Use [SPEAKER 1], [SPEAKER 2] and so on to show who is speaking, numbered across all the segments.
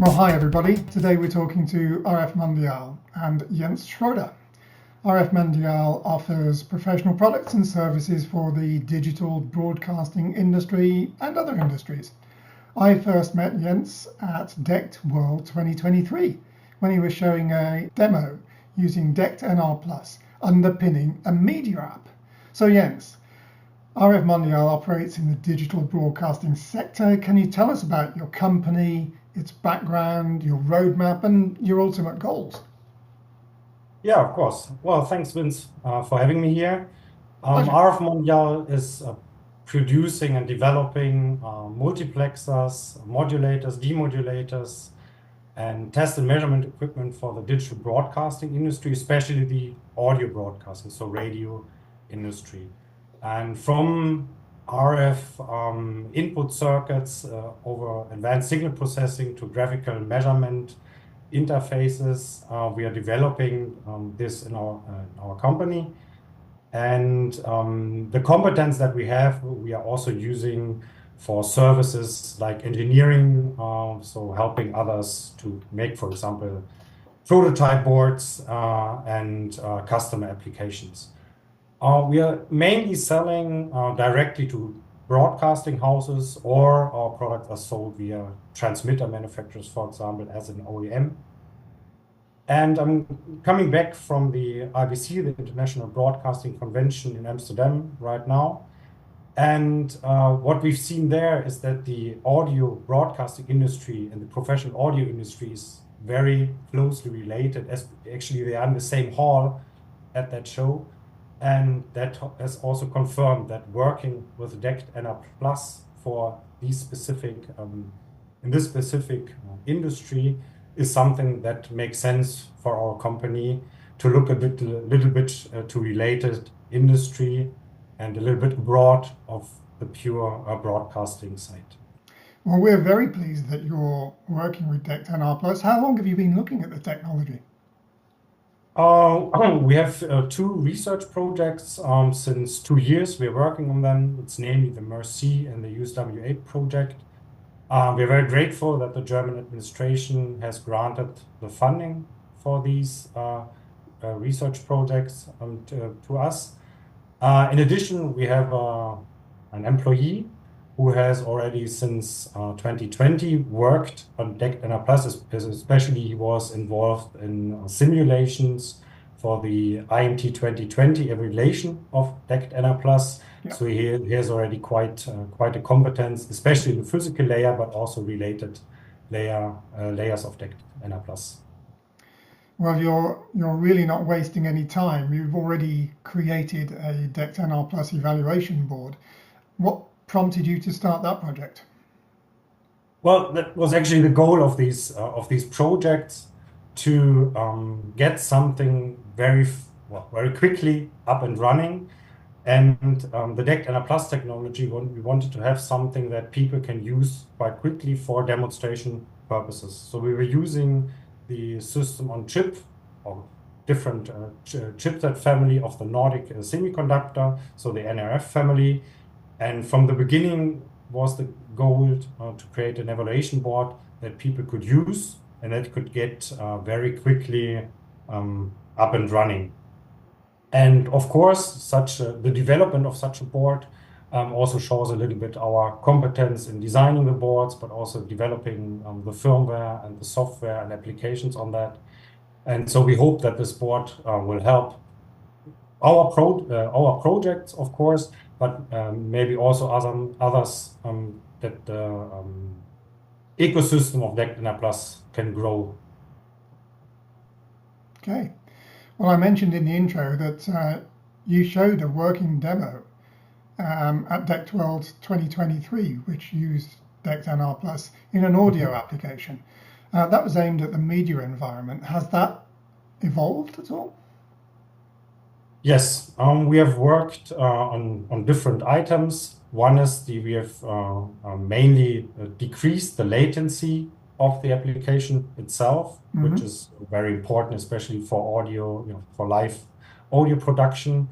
[SPEAKER 1] Well, hi everybody. Today we're talking to RFmondial and Jens Schroeder. RFmondial offers professional products and services for the digital broadcasting industry and other industries. I first met Jens at DECT World 2023 when he was showing a demo using DECT NR underpinning a media app. So Jens, RFmondial operates in the digital broadcasting sector. Can you tell us about your company, its background, your roadmap, and your ultimate goals?
[SPEAKER 2] Yeah, of course. Well, thanks, Vince, for having me here. RFmondial is producing and developing multiplexers, modulators, demodulators, and test and measurement equipment for the digital broadcasting industry, especially the audio broadcasting, so radio industry. And from RF input circuits over advanced signal processing to graphical measurement interfaces, we are developing this in our company. And the competence that we have, we are also using for services like engineering, so helping others to make, for example, prototype boards and customer applications. We are mainly selling directly to broadcasting houses, or our products are sold via transmitter manufacturers, for example, as an OEM. And I'm coming back from the IBC, the International Broadcasting Convention in Amsterdam right now. And what we've seen there is that the audio broadcasting industry and the professional audio industry is very closely related, as actually they are in the same hall at that show. And that has also confirmed that working with DECT NR+ for these specific, in this specific industry is something that makes sense for our company to look a little bit to related industry and a little bit abroad of the pure broadcasting side.
[SPEAKER 1] Well, we're very pleased that you're working with DECT NR+. How long have you been looking at the technology?
[SPEAKER 2] We have two research projects since 2 years. We're working on them. It's namely the MERC and the USW8 project. We're very grateful that the German administration has granted the funding for these research projects to us. In addition, we have an employee who has already since 2020 worked on DECT NR+, especially he was involved in simulations for the IMT 2020 evaluation of DECT NR+. Yeah. So he has already quite a competence, especially in the physical layer, but also related layers of DECT NR+.
[SPEAKER 1] Well, you're really not wasting any time. You've already created a DECT NR+ evaluation board. What prompted you to start that project?
[SPEAKER 2] Well, that was actually the goal of these projects, to get something very quickly up and running. And the DECT NR+ technology, we wanted to have something that people can use quite quickly for demonstration purposes. So we were using the system on chip, or different chipset family of the Nordic semiconductor, so the NRF family. And from the beginning was the goal to create an evaluation board that people could use and that could get very quickly up and running. And of course, the development of such a board also shows a little bit our competence in designing the boards, but also developing the firmware and the software and applications on that. And so we hope that this board will help our projects, of course, but maybe also others that the ecosystem of DECT NR+ can grow.
[SPEAKER 1] Okay. Well, I mentioned in the intro that you showed a working demo at DECT World 2023, which used DECT NR+ in an audio application. That was aimed at the media environment. Has that evolved at all?
[SPEAKER 2] Yes, we have worked on different items. One is we have mainly decreased the latency of the application itself, which is very important, especially for audio, for live audio production.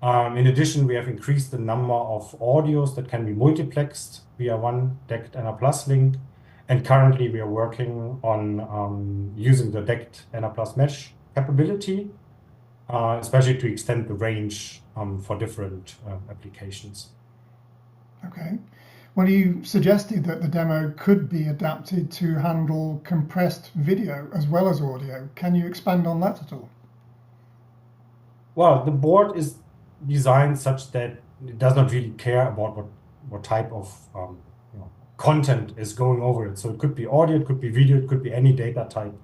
[SPEAKER 2] In addition, we have increased the number of audios that can be multiplexed via one DECT NR+ link. And currently we are working on using the DECT NR+ mesh capability, especially to extend the range for different applications.
[SPEAKER 1] Okay. Well, you suggested that the demo could be adapted to handle compressed video as well as audio. Can you expand on that at all?
[SPEAKER 2] Well, the board is designed such that it does not really care about what type of content is going over it. So it could be audio, it could be video, it could be any data type.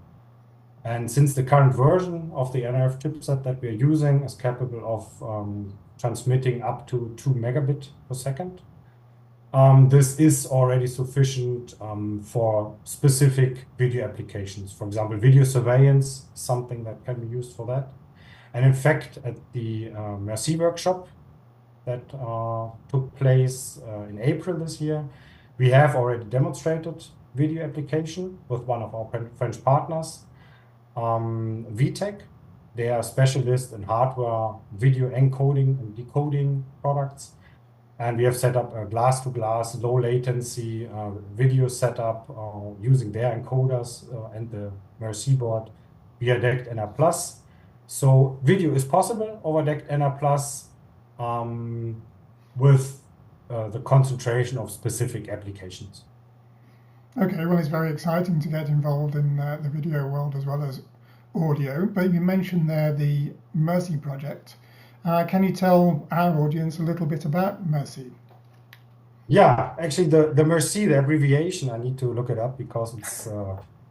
[SPEAKER 2] And since the current version of the NRF chipset that we are using is capable of transmitting up to 2 megabit per second, this is already sufficient for specific video applications. For example, video surveillance, something that can be used for that. And in fact, at the Merci workshop that took place in April this year, we have already demonstrated video application with one of our French partners, VTech. They are specialists in hardware video encoding and decoding products. And we have set up a glass-to-glass, low latency video setup using their encoders and the Merci board via DECT NR+. So video is possible over DECT NR+ with the concentration of specific applications.
[SPEAKER 1] Okay, well, it's very exciting to get involved in the video world as well as audio, but you mentioned there the Merci project. Can you tell our audience a little bit about Merci?
[SPEAKER 2] Yeah, actually the Merci, the abbreviation, I need to look it up because it's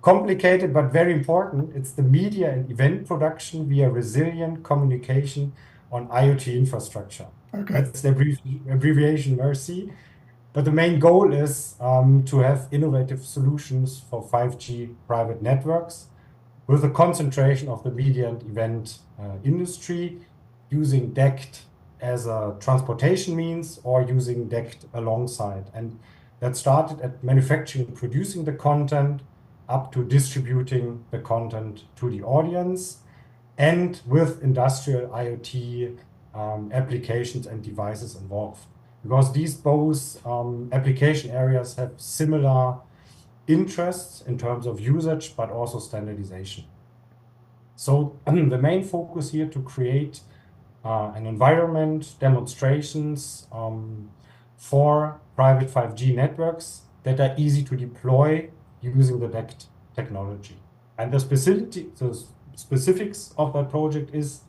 [SPEAKER 2] complicated but very important. It's the media and event production via resilient communication on IoT infrastructure.
[SPEAKER 1] Okay.
[SPEAKER 2] That's the abbreviation Merci. But the main goal is to have innovative solutions for 5G private networks with a concentration of the media and event industry, using DECT as a transportation means or using DECT alongside. And that started at manufacturing and producing the content up to distributing the content to the audience, and with industrial IoT applications and devices involved. Because these both application areas have similar interests in terms of usage, but also standardization. So the main focus here to create an environment, demonstrations for private 5G networks that are easy to deploy using the DECT technology. And the specifics of that project is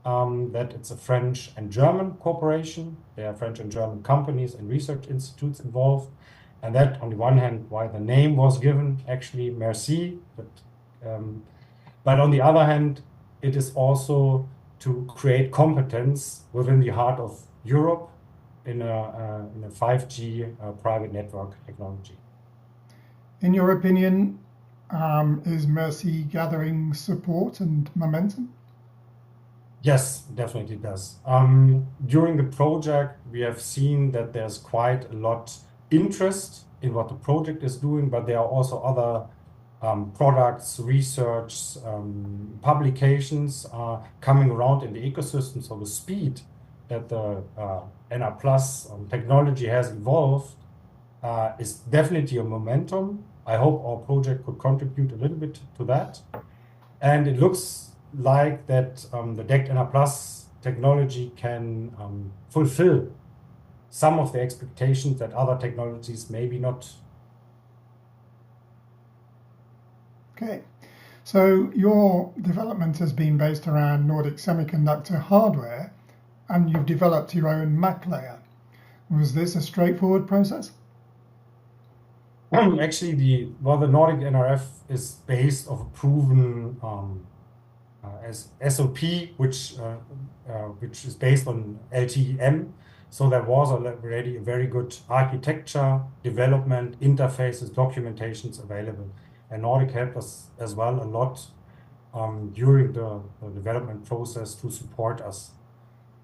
[SPEAKER 2] that it's a French and German cooperation. There are French and German companies and research institutes involved. And that, on the one hand, why the name was given, actually, Merci. But on the other hand, it is also to create competence within the heart of Europe in a 5G private network technology.
[SPEAKER 1] In your opinion, is Merci gathering support and momentum?
[SPEAKER 2] Yes, definitely does. During the project, we have seen that there's quite a lot interest in what the project is doing, but there are also other products, research, publications coming around in the ecosystem. So the speed that the NR+ technology has evolved is definitely a momentum. I hope our project could contribute a little bit to that. And it looks like that the DECT NR+ technology can fulfill some of the expectations that other technologies maybe not.
[SPEAKER 1] Okay, so your development has been based around Nordic semiconductor hardware, and you've developed your own MAC layer. Was this a straightforward process?
[SPEAKER 2] Actually, the Nordic NRF is based on a proven as SOP, which is based on LTE-M. So there was already a very good architecture, development, interfaces, documentations available. And Nordic helped us as well a lot during the development process to support us.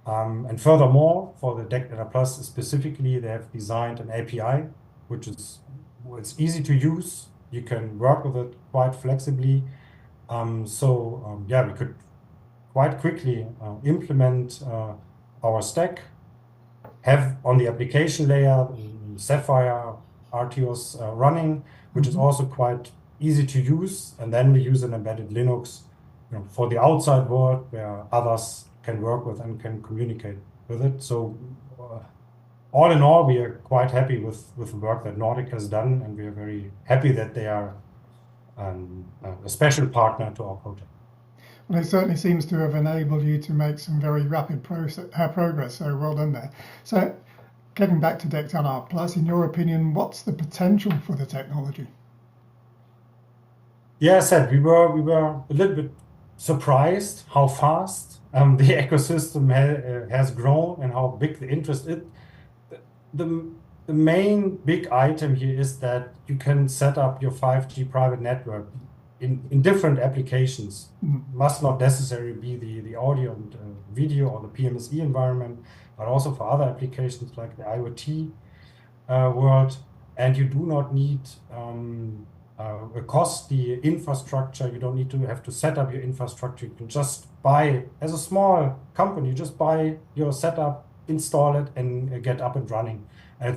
[SPEAKER 2] And furthermore, for the DECT NR+ specifically, they have designed an API, which is it's easy to use. You can work with it quite flexibly. Yeah, we could quite quickly implement our stack, have on the application layer Sapphire RTOS running, which is also quite easy to use. And then we use an embedded Linux, for the outside world where others can work with and can communicate with it. So all in all, we are quite happy with the work that Nordic has done, and we are very happy that they are a special partner to our project.
[SPEAKER 1] Well, it certainly seems to have enabled you to make some very rapid progress, so well done there. So getting back to DECT NR+, in your opinion, what's the potential for the technology?
[SPEAKER 2] Yeah, I said we were a little bit surprised how fast the ecosystem has grown and how big the interest is. The main big item here is that you can set up your 5G private network in different applications. Must not necessarily be the audio and video or the PMSE environment, but also for other applications like the IoT world. And you do not need a costly infrastructure. You don't need to have to set up your infrastructure. You can just buy, as a small company, just buy your setup, install it, and get up and running. And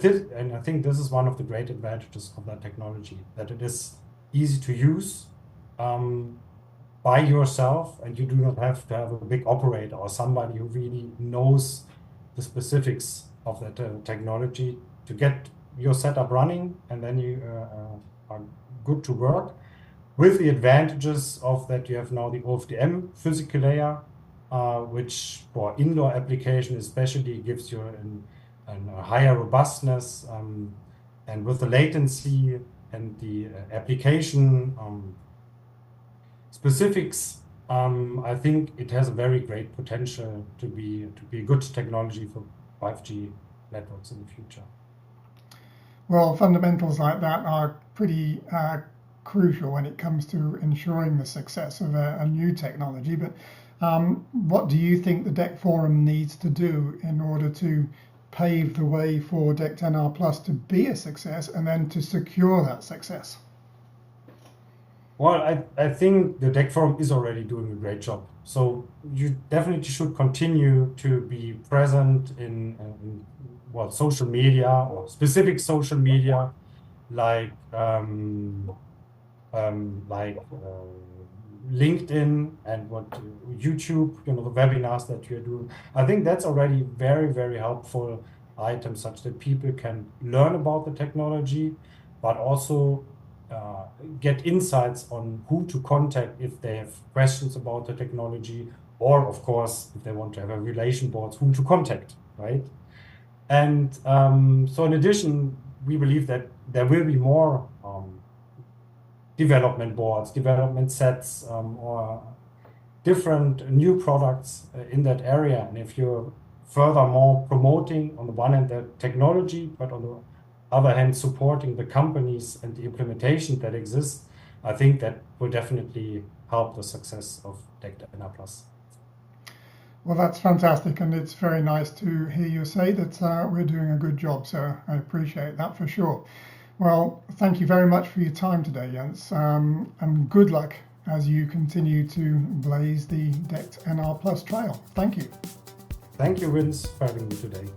[SPEAKER 2] I think this is one of the great advantages of that technology, that it is easy to use by yourself, and you do not have to have a big operator or somebody who really knows the specifics of that technology to get your setup running, and then you are good to work, with the advantages of that you have now the OFDM physical layer, which for indoor application especially gives you a higher robustness, and with the latency and the application specifics, I think it has a very great potential to be a good technology for 5G networks in the future.
[SPEAKER 1] Well, fundamentals like that are pretty crucial when it comes to ensuring the success of a new technology. But what do you think the DECT Forum needs to do in order to pave the way for DECT NR+ to be a success and then to secure that success?
[SPEAKER 2] Well, I think the DECT Forum is already doing a great job. So you definitely should continue to be present in social media or specific social media like LinkedIn and YouTube, the webinars that you're doing. I think that's already very, very helpful items such that people can learn about the technology, but also get insights on who to contact if they have questions about the technology, or of course, if they want to have a relation boards, who to contact, right? And so in addition, we believe that there will be more development boards, development sets, or different new products in that area. And if you're furthermore promoting, on the one hand, the technology, but on the other hand, supporting the companies and the implementation that exists, I think that will definitely help the success of DECT NR+.
[SPEAKER 1] Well, that's fantastic, and it's very nice to hear you say that we're doing a good job, so I appreciate that for sure. Well, thank you very much for your time today, Jens, and good luck as you continue to blaze the DECT NR+ trail. Thank you.
[SPEAKER 2] Thank you, Vince, for having me today.